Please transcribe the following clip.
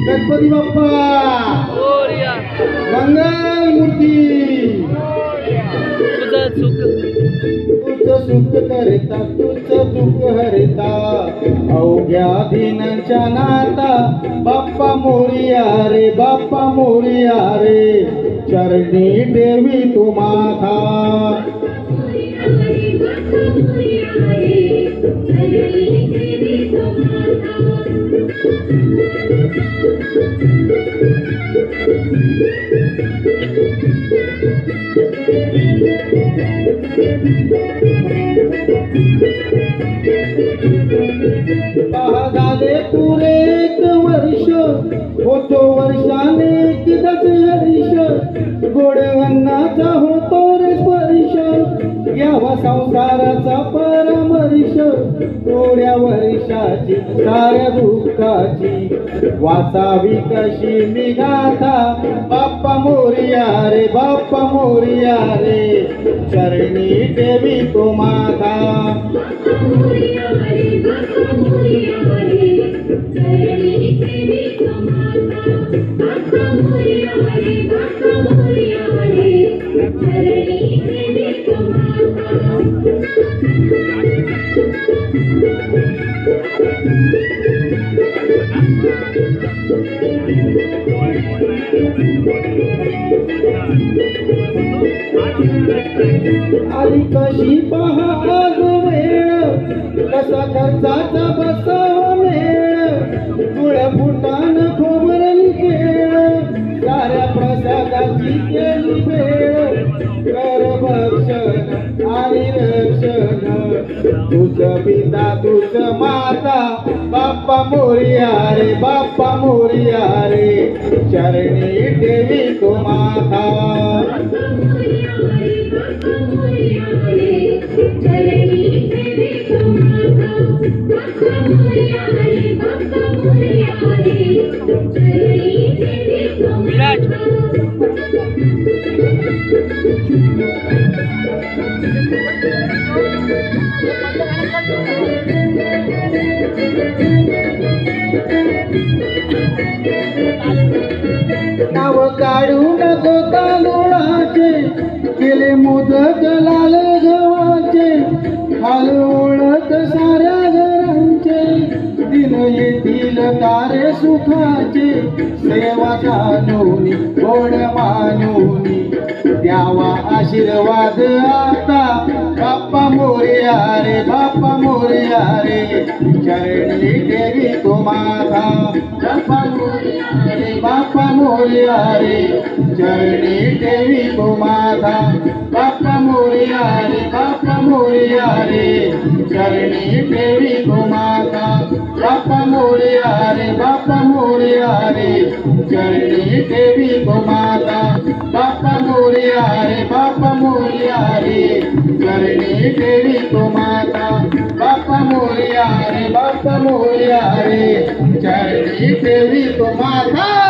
गणपती बाप्पा मंगल मूर्ती तुझं सुख करता तुझं दुःख हरता अवघ्या दिनांच्या नाता बाप्पा मोरिया रे बाप्पा मोरिया रे चरणी देवी तू माथा झाले पुरे एक वर्ष होतो वर्षाने कितीच हरीश गोड अन्नाचा होतो रे स्पर्श घ्यावा संसाराचा परामर्श थोड्या वर्षाची साऱ्या दुःखाची वाचावी कशी मी गाथा बाप्पा मोरिया रे बाप्पा मोरिया रे चरणी देवी तो माथा आली कशी पहा आज वेळ कसा खर्चाचा बसावा मेळ तुळ्या फुटान खोबरली खेळ साऱ्या प्रसादाची केली भेळ कर भक्षण आणि रक्षण तुझं पिता तुझं माता बाप्पा मोरिया रे बाप्पा मोरिया रे चरणी देवी तो माथा नाव काढू नको तांदूळाचे केले मोदक लाल गव्हाचे हाल ओळख साऱ्या घरांचे दिन येतील तारे सुखाचे सेवा जाणूनी गोड मानूनी द्यावा आशीर्वाद आता बाप्पा मोरिया रे बाप्पा मोरिया रे चरणी देवी तो माथा बाप्पा मोरिया रे बाप्पा मोरिया रे चरणी देवी तो माथा बाप्पा मोरिया रे बाप्पा मोरिया रे चरणी देवी तो माथा बाप्पा मोरिया रे बाप्पा मोरिया रे चरणी देवी तो माता बाप्पा मोरिया रे बाप्पा मोरिया रे चरणी देवी तो माता बाप्पा मोरिया रे बाप्पा मोरिया रे चरणी देवी तो माता।